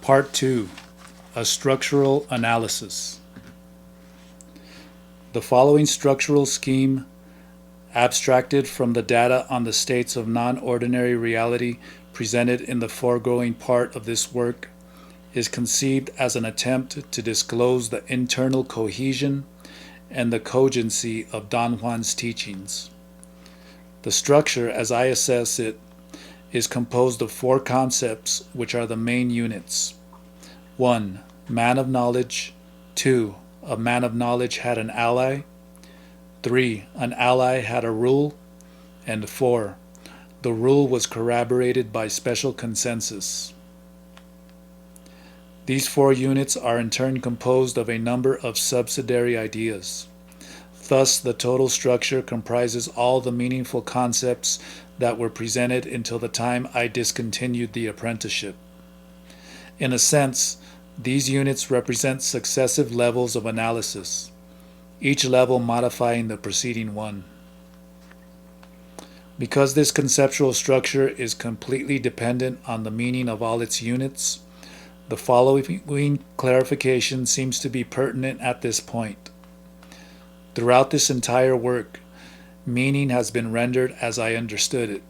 Part 2. A Structural Analysis. The following structural scheme, abstracted from the data on the states of non-ordinary reality presented in the foregoing part of this work, is conceived as an attempt to disclose the internal cohesion and the cogency of Don Juan's teachings. The structure, as I assess it, is composed of four concepts which are the main units. 1. Man of knowledge. 2. A man of knowledge had an ally. 3. An ally had a rule. And 4. The rule was corroborated by special consensus. These four units are in turn composed of a number of subsidiary ideas. Thus, the total structure comprises all the meaningful concepts that were presented until the time I discontinued the apprenticeship. In a sense, these units represent successive levels of analysis, each level modifying the preceding one. Because this conceptual structure is completely dependent on the meaning of all its units, the following clarification seems to be pertinent at this point. Throughout this entire work, meaning has been rendered as I understood it.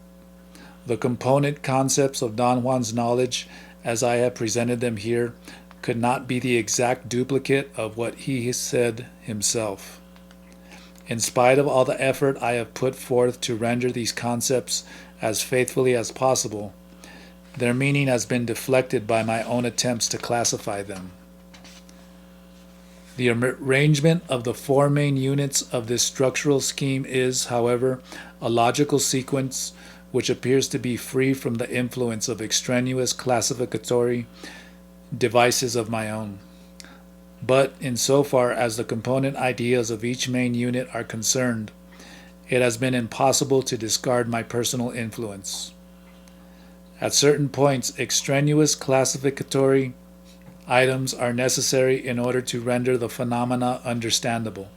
The component concepts of Don Juan's knowledge, as I have presented them here, could not be the exact duplicate of what he said himself. In spite of all the effort I have put forth to render these concepts as faithfully as possible, their meaning has been deflected by my own attempts to classify them. The arrangement of the four main units of this structural scheme is, however, a logical sequence which appears to be free from the influence of extraneous classificatory devices of my own. But insofar as the component ideas of each main unit are concerned, it has been impossible to discard my personal influence. At certain points, extraneous classificatory items are necessary in order to render the phenomena understandable.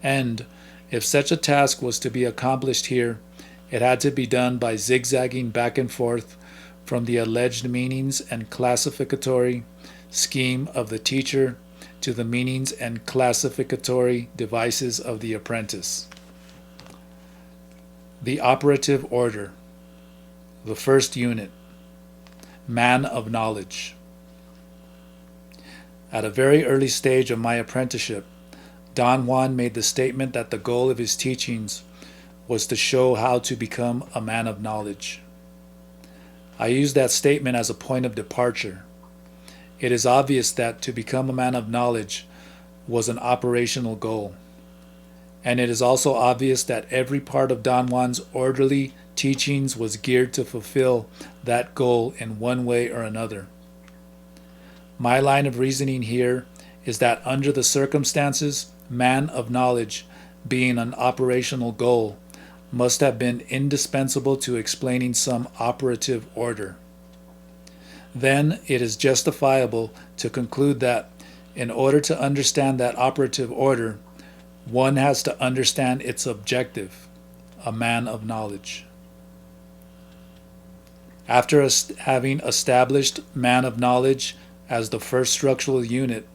And, if such a task was to be accomplished here, it had to be done by zigzagging back and forth from the alleged meanings and classificatory scheme of the teacher to the meanings and classificatory devices of the apprentice. The operative order. The first unit. Man of knowledge. At a very early stage of my apprenticeship, Don Juan made the statement that the goal of his teachings was to show how to become a man of knowledge. I use that statement as a point of departure. It is obvious that to become a man of knowledge was an operational goal. And it is also obvious that every part of Don Juan's orderly teachings was geared to fulfill that goal in one way or another. My line of reasoning here is that under the circumstances, man of knowledge, being an operational goal, must have been indispensable to explaining some operative order. Then it is justifiable to conclude that in order to understand that operative order, one has to understand its objective, a man of knowledge. After having established man of knowledge as the first structural unit,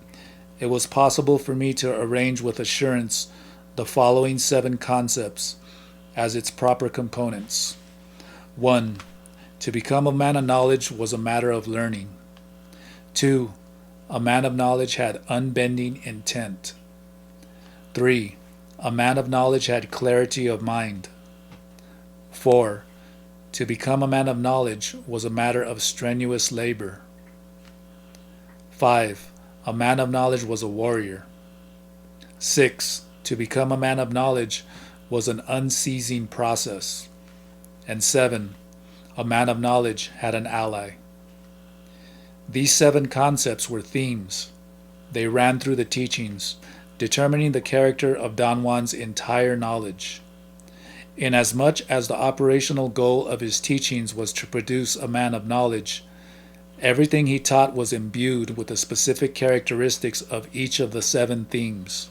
it was possible for me to arrange with assurance the following 7 concepts as its proper components. 1. To become a man of knowledge was a matter of learning. 2. A man of knowledge had unbending intent. 3. A man of knowledge had clarity of mind. 4. To become a man of knowledge was a matter of strenuous labor. 5. A man of knowledge was a warrior. 6. To become a man of knowledge was an unceasing process. And 7. A man of knowledge had an ally. These 7 concepts were themes. They ran through the teachings, determining the character of Don Juan's entire knowledge. Inasmuch as the operational goal of his teachings was to produce a man of knowledge, everything he taught was imbued with the specific characteristics of each of the 7 themes.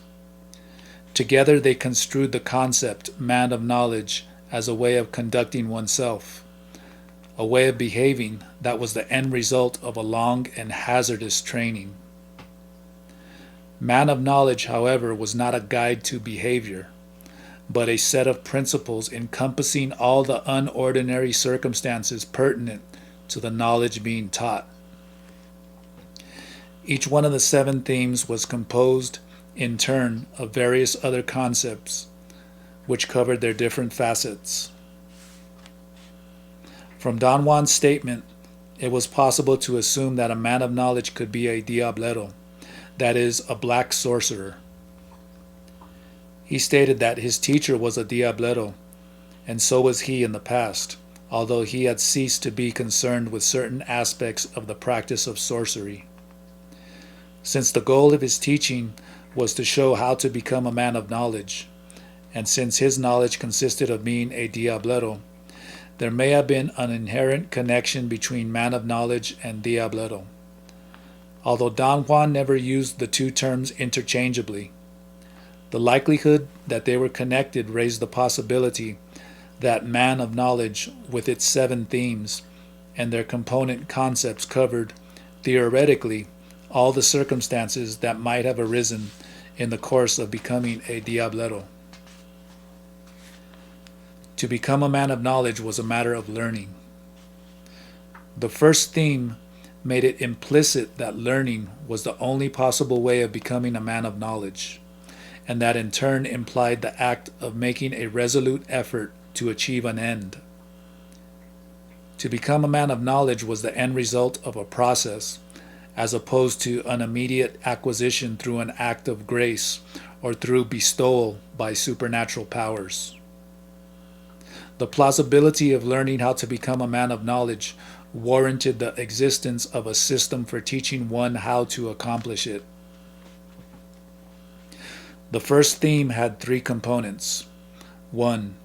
Together they construed the concept, man of knowledge, as a way of conducting oneself, a way of behaving that was the end result of a long and hazardous training. Man of knowledge, however, was not a guide to behavior, but a set of principles encompassing all the unordinary circumstances pertinent to the knowledge being taught. Each one of the 7 themes was composed, in turn, of various other concepts, which covered their different facets. From Don Juan's statement, it was possible to assume that a man of knowledge could be a diablero, that is, a black sorcerer. He stated that his teacher was a diablero, and so was he in the past, although he had ceased to be concerned with certain aspects of the practice of sorcery. Since the goal of his teaching was to show how to become a man of knowledge, and since his knowledge consisted of being a diablero, there may have been an inherent connection between man of knowledge and diablero, although Don Juan never used the 2 terms interchangeably. The likelihood that they were connected raised the possibility that man of knowledge, with its 7 themes and their component concepts, covered, theoretically, all the circumstances that might have arisen in the course of becoming a diablero. To become a man of knowledge was a matter of learning. The first theme made it implicit that learning was the only possible way of becoming a man of knowledge, and that in turn implied the act of making a resolute effort to achieve an end. To become a man of knowledge was the end result of a process, as opposed to an immediate acquisition through an act of grace or through bestowal by supernatural powers. The plausibility of learning how to become a man of knowledge warranted the existence of a system for teaching one how to accomplish it. The first theme had 3 components. 1.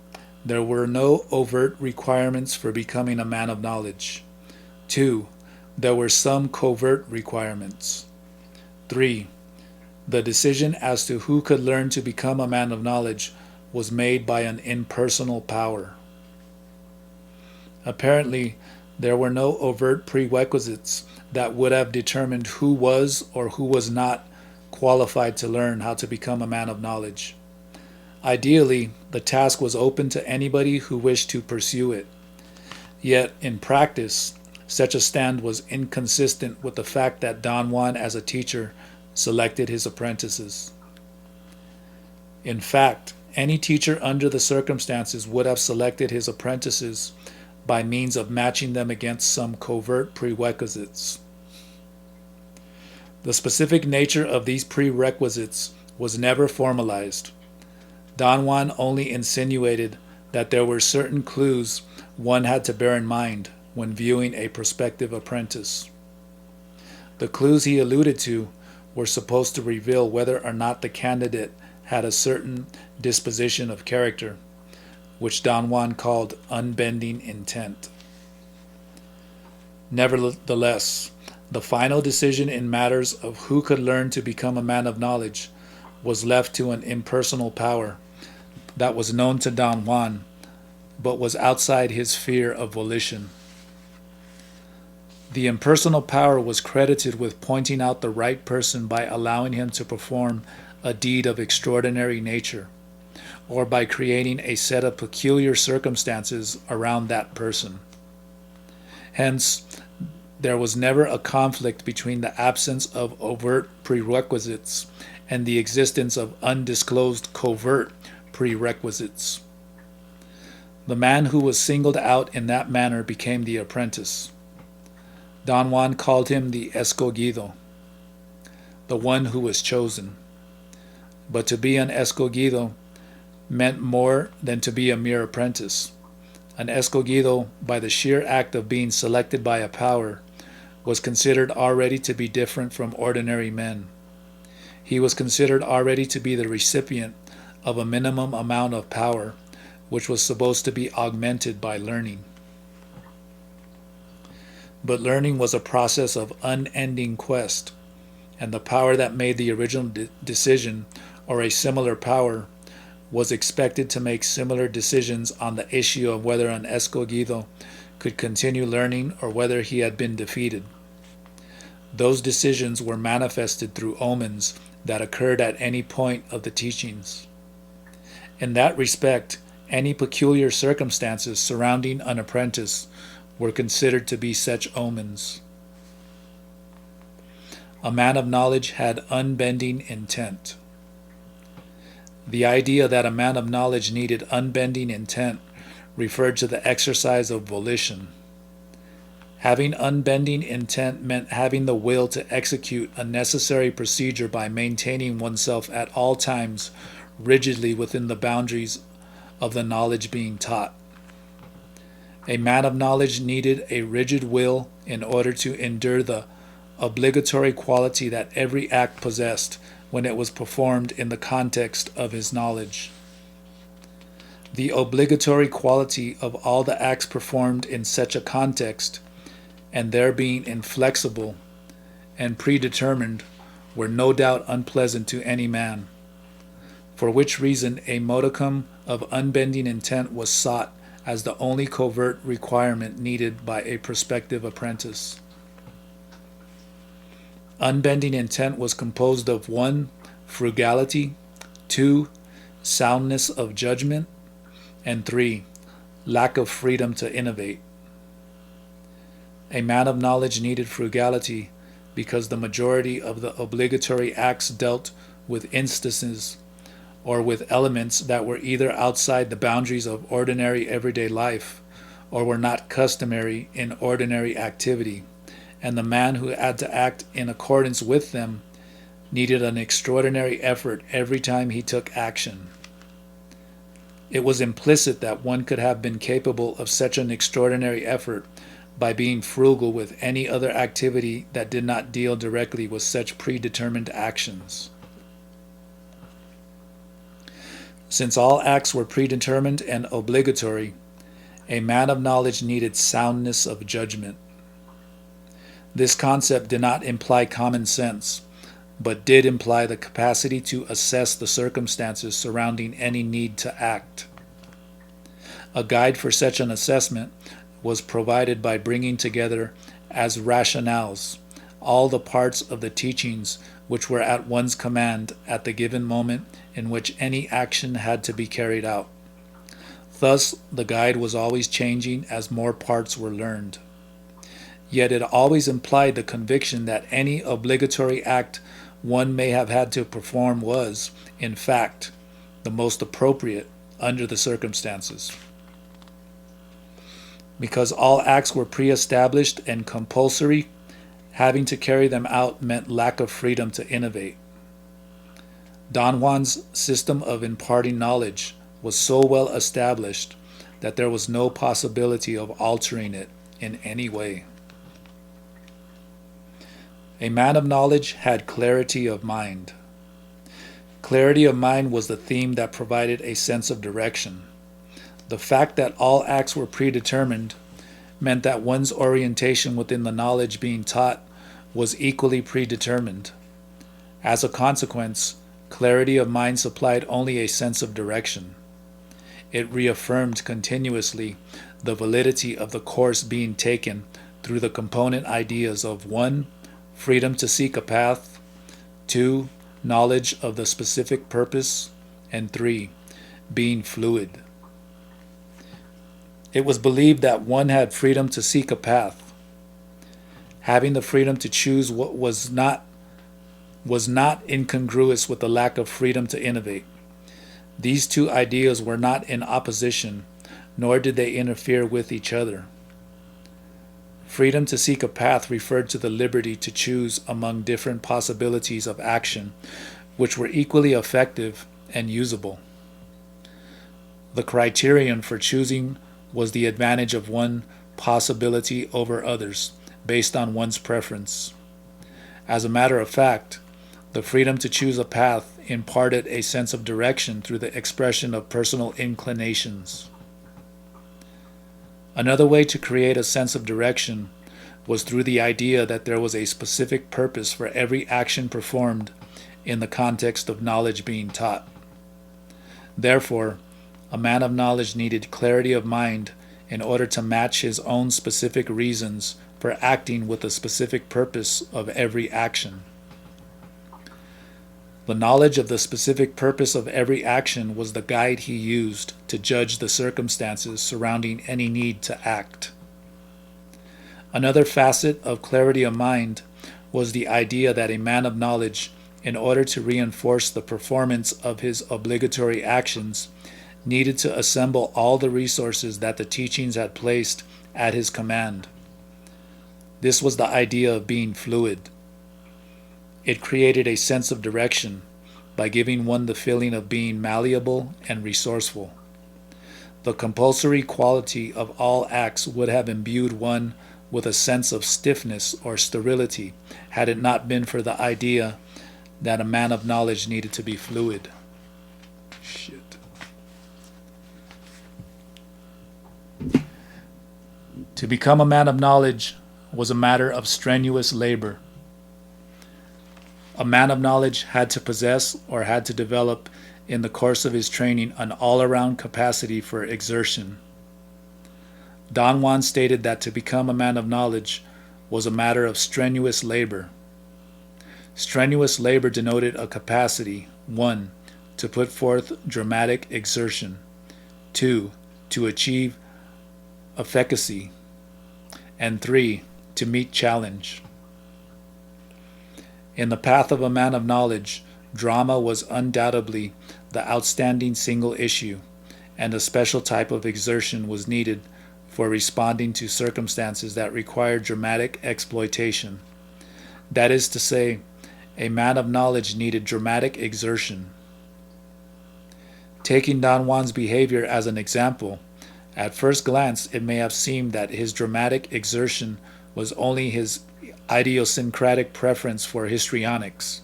There were no overt requirements for becoming a man of knowledge. 2. There were some covert requirements. 3. The decision as to who could learn to become a man of knowledge was made by an impersonal power. Apparently, there were no overt prerequisites that would have determined who was or who was not qualified to learn how to become a man of knowledge. Ideally, the task was open to anybody who wished to pursue it. Yet, in practice, such a stand was inconsistent with the fact that Don Juan, as a teacher, selected his apprentices. In fact, any teacher under the circumstances would have selected his apprentices by means of matching them against some covert prerequisites. The specific nature of these prerequisites was never formalized. Don Juan only insinuated that there were certain clues one had to bear in mind when viewing a prospective apprentice. The clues he alluded to were supposed to reveal whether or not the candidate had a certain disposition of character, which Don Juan called unbending intent. Nevertheless, the final decision in matters of who could learn to become a man of knowledge was left to an impersonal power that was known to Don Juan, but was outside his sphere of volition. The impersonal power was credited with pointing out the right person by allowing him to perform a deed of extraordinary nature, or by creating a set of peculiar circumstances around that person. Hence, there was never a conflict between the absence of overt prerequisites and the existence of undisclosed covert prerequisites. The man who was singled out in that manner became the apprentice. Don Juan called him the escogido, the one who was chosen. But to be an escogido meant more than to be a mere apprentice. An escogido, by the sheer act of being selected by a power, was considered already to be different from ordinary men. He was considered already to be the recipient of a minimum amount of power, which was supposed to be augmented by learning. But learning was a process of unending quest, and the power that made the original decision, or a similar power, was expected to make similar decisions on the issue of whether an escogido could continue learning or whether he had been defeated. Those decisions were manifested through omens that occurred at any point of the teachings. In that respect, any peculiar circumstances surrounding an apprentice were considered to be such omens. A man of knowledge had unbending intent. The idea that a man of knowledge needed unbending intent referred to the exercise of volition. Having unbending intent meant having the will to execute a necessary procedure by maintaining oneself at all times rigidly within the boundaries of the knowledge being taught. A man of knowledge needed a rigid will in order to endure the obligatory quality that every act possessed when it was performed in the context of his knowledge. The obligatory quality of all the acts performed in such a context, and their being inflexible and predetermined, were no doubt unpleasant to any man, for which reason a modicum of unbending intent was sought as the only covert requirement needed by a prospective apprentice. Unbending intent was composed of 1. Frugality, 2. Soundness of judgment, and 3. Lack of freedom to innovate. A man of knowledge needed frugality because the majority of the obligatory acts dealt with instances or with elements that were either outside the boundaries of ordinary everyday life or were not customary in ordinary activity, and the man who had to act in accordance with them needed an extraordinary effort every time he took action. It was implicit that one could have been capable of such an extraordinary effort by being frugal with any other activity that did not deal directly with such predetermined actions. Since all acts were predetermined and obligatory, a man of knowledge needed soundness of judgment. This concept did not imply common sense, but did imply the capacity to assess the circumstances surrounding any need to act. A guide for such an assessment was provided by bringing together as rationales all the parts of the teachings which were at one's command at the given moment in which any action had to be carried out. Thus, the guide was always changing as more parts were learned. Yet it always implied the conviction that any obligatory act one may have had to perform was, in fact, the most appropriate under the circumstances. Because all acts were pre-established and compulsory, having to carry them out meant lack of freedom to innovate. Don Juan's system of imparting knowledge was so well established that there was no possibility of altering it in any way. A man of knowledge had clarity of mind. Clarity of mind was the theme that provided a sense of direction. The fact that all acts were predetermined meant that one's orientation within the knowledge being taught was equally predetermined. As a consequence, clarity of mind supplied only a sense of direction. It reaffirmed continuously the validity of the course being taken through the component ideas of 1. Freedom to seek a path, 2. Knowledge of the specific purpose, and 3. Being fluid. It was believed that one had freedom to seek a path. Having the freedom to choose what was not incongruous with the lack of freedom to innovate. These two ideas were not in opposition, nor did they interfere with each other. Freedom to seek a path referred to the liberty to choose among different possibilities of action, which were equally effective and usable. The criterion for choosing was the advantage of one possibility over others, based on one's preference. As a matter of fact, the freedom to choose a path imparted a sense of direction through the expression of personal inclinations. Another way to create a sense of direction was through the idea that there was a specific purpose for every action performed in the context of knowledge being taught. Therefore, a man of knowledge needed clarity of mind in order to match his own specific reasons for acting with the specific purpose of every action. The knowledge of the specific purpose of every action was the guide he used to judge the circumstances surrounding any need to act. Another facet of clarity of mind was the idea that a man of knowledge, in order to reinforce the performance of his obligatory actions, needed to assemble all the resources that the teachings had placed at his command. This was the idea of being fluid. It created a sense of direction by giving one the feeling of being malleable and resourceful. The compulsory quality of all acts would have imbued one with a sense of stiffness or sterility had it not been for the idea that a man of knowledge needed to be fluid. To become a man of knowledge was a matter of strenuous labor. A man of knowledge had to possess or had to develop in the course of his training an all-around capacity for exertion. Don Juan stated that to become a man of knowledge was a matter of strenuous labor. Strenuous labor denoted a capacity, 1, to put forth dramatic exertion, 2, to achieve efficacy, and 3, to meet challenge. In the path of a man of knowledge, drama was undoubtedly the outstanding single issue, and a special type of exertion was needed for responding to circumstances that required dramatic exploitation. That is to say, a man of knowledge needed dramatic exertion. Taking Don Juan's behavior as an example, at first glance it may have seemed that his dramatic exertion was only his idiosyncratic preference for histrionics.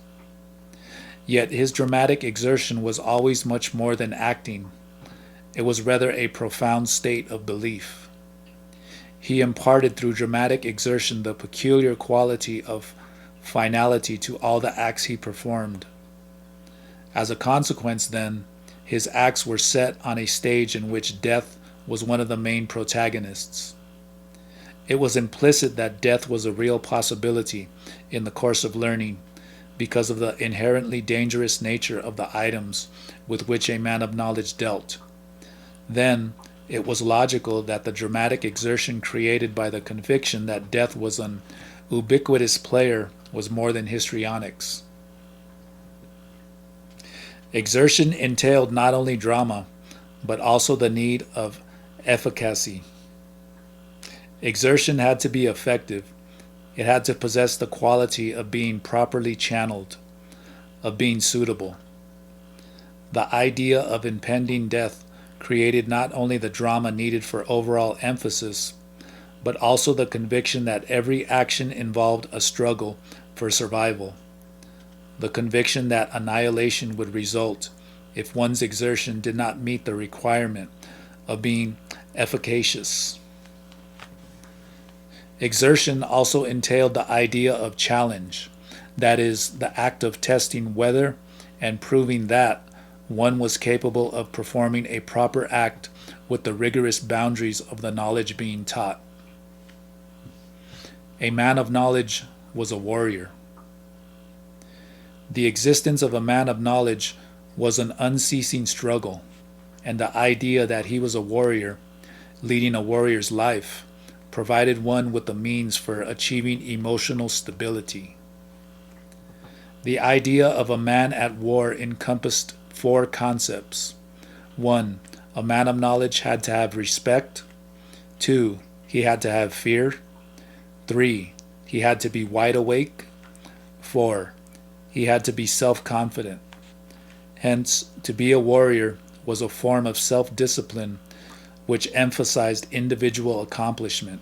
Yet his dramatic exertion was always much more than acting. It was rather a profound state of belief. He imparted through dramatic exertion the peculiar quality of finality to all the acts he performed. As a consequence, then, his acts were set on a stage in which death was one of the main protagonists. It was implicit that death was a real possibility in the course of learning because of the inherently dangerous nature of the items with which a man of knowledge dealt. Then, it was logical that the dramatic exertion created by the conviction that death was an ubiquitous player was more than histrionics. Exertion entailed not only drama, but also the need of efficacy. Exertion had to be effective. It had to possess the quality of being properly channeled, of being suitable. The idea of impending death created not only the drama needed for overall emphasis, but also the conviction that every action involved a struggle for survival, the conviction that annihilation would result if one's exertion did not meet the requirement of being efficacious. Exertion also entailed the idea of challenge, that is, the act of testing whether and proving that one was capable of performing a proper act with the rigorous boundaries of the knowledge being taught. A man of knowledge was a warrior. The existence of a man of knowledge was an unceasing struggle, and the idea that he was a warrior, leading a warrior's life, provided one with the means for achieving emotional stability. The idea of a man at war encompassed 4 concepts. 1. A man of knowledge had to have respect. 2. He had to have fear. 3. He had to be wide awake. 4. He had to be self-confident. Hence, to be a warrior was a form of self-discipline which emphasized individual accomplishment,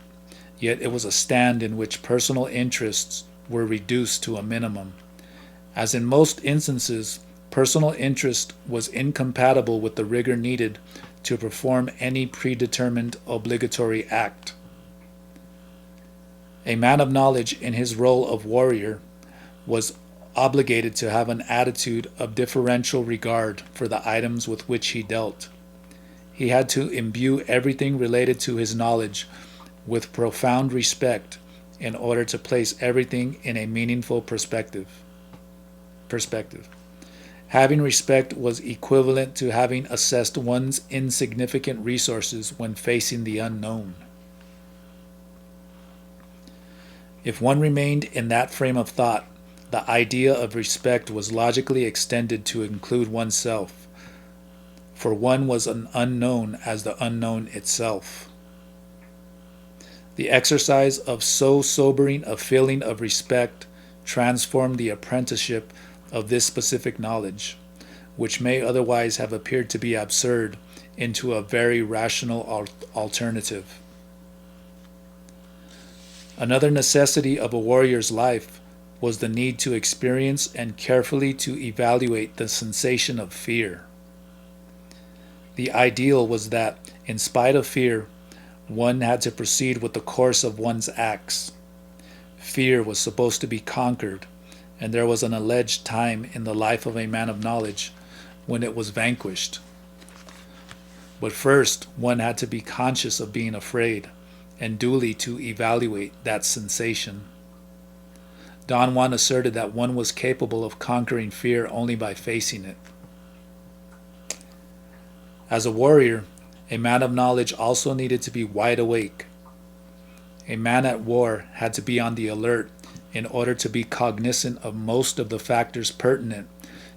yet it was a stand in which personal interests were reduced to a minimum. As in most instances, personal interest was incompatible with the rigor needed to perform any predetermined obligatory act. A man of knowledge in his role of warrior was obligated to have an attitude of deferential regard for the items with which he dealt. he had to imbue everything related to his knowledge with profound respect in order to place everything in a meaningful perspective. Having respect was equivalent to having assessed one's insignificant resources when facing the unknown. If one remained in that frame of thought, the idea of respect was logically extended to include oneself, for one was an unknown as the unknown itself. The exercise of so sobering a feeling of respect transformed the apprenticeship of this specific knowledge, which may otherwise have appeared to be absurd, into a very rational alternative. Another necessity of a warrior's life was the need to experience and carefully to evaluate the sensation of fear. The ideal was that, in spite of fear, one had to proceed with the course of one's acts. Fear was supposed to be conquered, and there was an alleged time in the life of a man of knowledge when it was vanquished. But first, one had to be conscious of being afraid, and duly to evaluate that sensation. Don Juan asserted that one was capable of conquering fear only by facing it. As a warrior, a man of knowledge also needed to be wide awake. A man at war had to be on the alert in order to be cognizant of most of the factors pertinent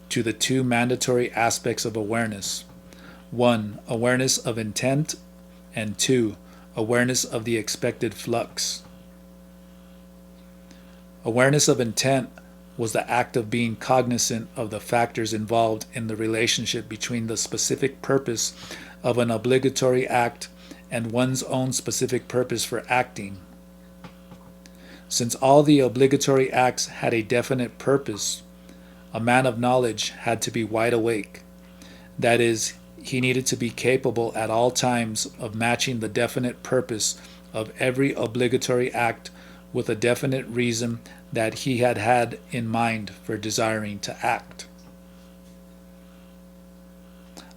to the two mandatory aspects of awareness. 1. Awareness of intent, and 2. Awareness of the expected flux. Awareness of intent was the act of being cognizant of the factors involved in the relationship between the specific purpose of an obligatory act and one's own specific purpose for acting. Since all the obligatory acts had a definite purpose, a man of knowledge had to be wide awake. That is, he needed to be capable at all times of matching the definite purpose of every obligatory act with a definite reason that he had had in mind for desiring to act.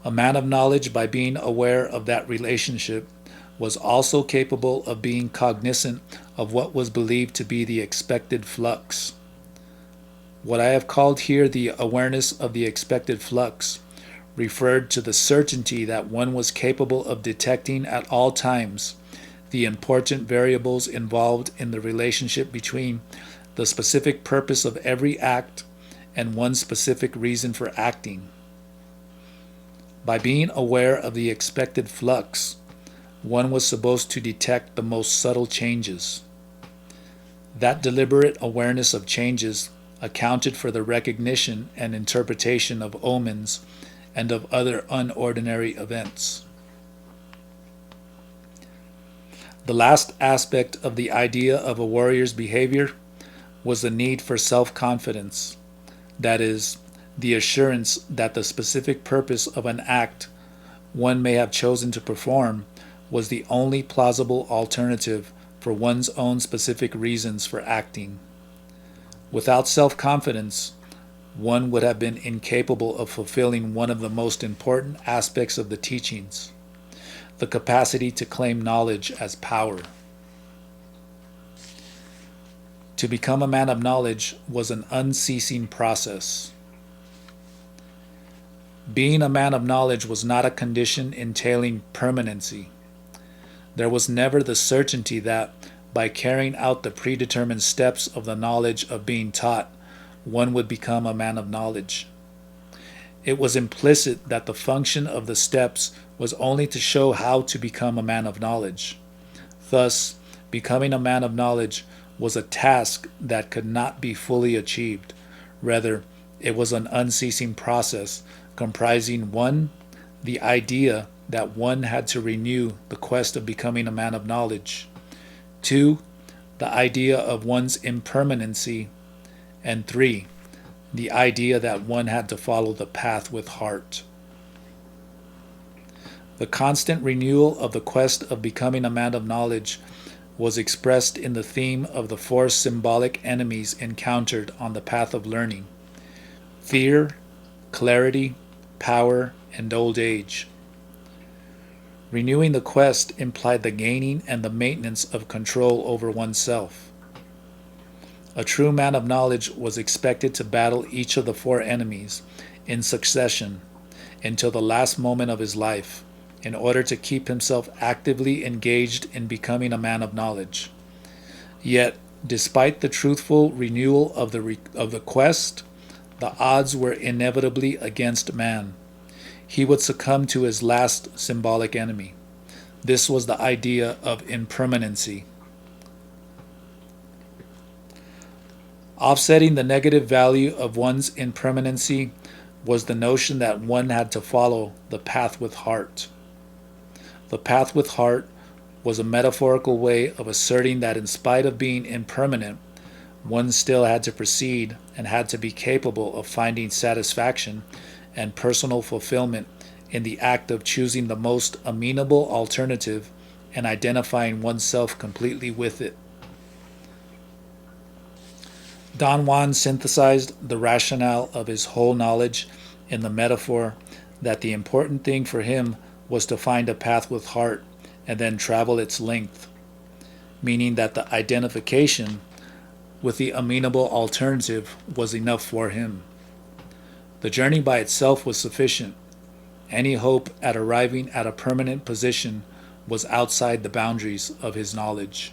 A man of knowledge, by being aware of that relationship, was also capable of being cognizant of what was believed to be the expected flux. What I have called here the awareness of the expected flux referred to the certainty that one was capable of detecting at all times the important variables involved in the relationship between the specific purpose of every act and one's specific reason for acting. By being aware of the expected flux, one was supposed to detect the most subtle changes. That deliberate awareness of changes accounted for the recognition and interpretation of omens and of other unordinary events. The last aspect of the idea of a warrior's behavior was the need for self-confidence, that is, the assurance that the specific purpose of an act one may have chosen to perform was the only plausible alternative for one's own specific reasons for acting. Without self-confidence, one would have been incapable of fulfilling one of the most important aspects of the teachings, the capacity to claim knowledge as power. To become a man of knowledge was an unceasing process. Being a man of knowledge was not a condition entailing permanency. There was never the certainty that, by carrying out the predetermined steps of the knowledge of being taught, one would become a man of knowledge. It was implicit that the function of the steps was only to show how to become a man of knowledge. Thus, becoming a man of knowledge was a task that could not be fully achieved. Rather, it was an unceasing process comprising 1. The idea that one had to renew the quest of becoming a man of knowledge, 2. The idea of one's impermanency, and 3. The idea that one had to follow the path with heart. The constant renewal of the quest of becoming a man of knowledge was expressed in the theme of the 4 symbolic enemies encountered on the path of learning: fear, clarity, power, and old age. Renewing the quest implied the gaining and the maintenance of control over oneself. A true man of knowledge was expected to battle each of the four enemies in succession until the last moment of his life, in order to keep himself actively engaged in becoming a man of knowledge. Yet, despite the truthful renewal of the quest, the odds were inevitably against man. He would succumb to his last symbolic enemy. This was the idea of impermanency. Offsetting the negative value of one's impermanency was the notion that one had to follow the path with heart. The path with heart was a metaphorical way of asserting that in spite of being impermanent, one still had to proceed and had to be capable of finding satisfaction and personal fulfillment in the act of choosing the most amenable alternative and identifying oneself completely with it. Don Juan synthesized the rationale of his whole knowledge in the metaphor that the important thing for him was to find a path with heart and then travel its length, meaning that the identification with the amenable alternative was enough for him. The journey by itself was sufficient. Any hope at arriving at a permanent position was outside the boundaries of his knowledge.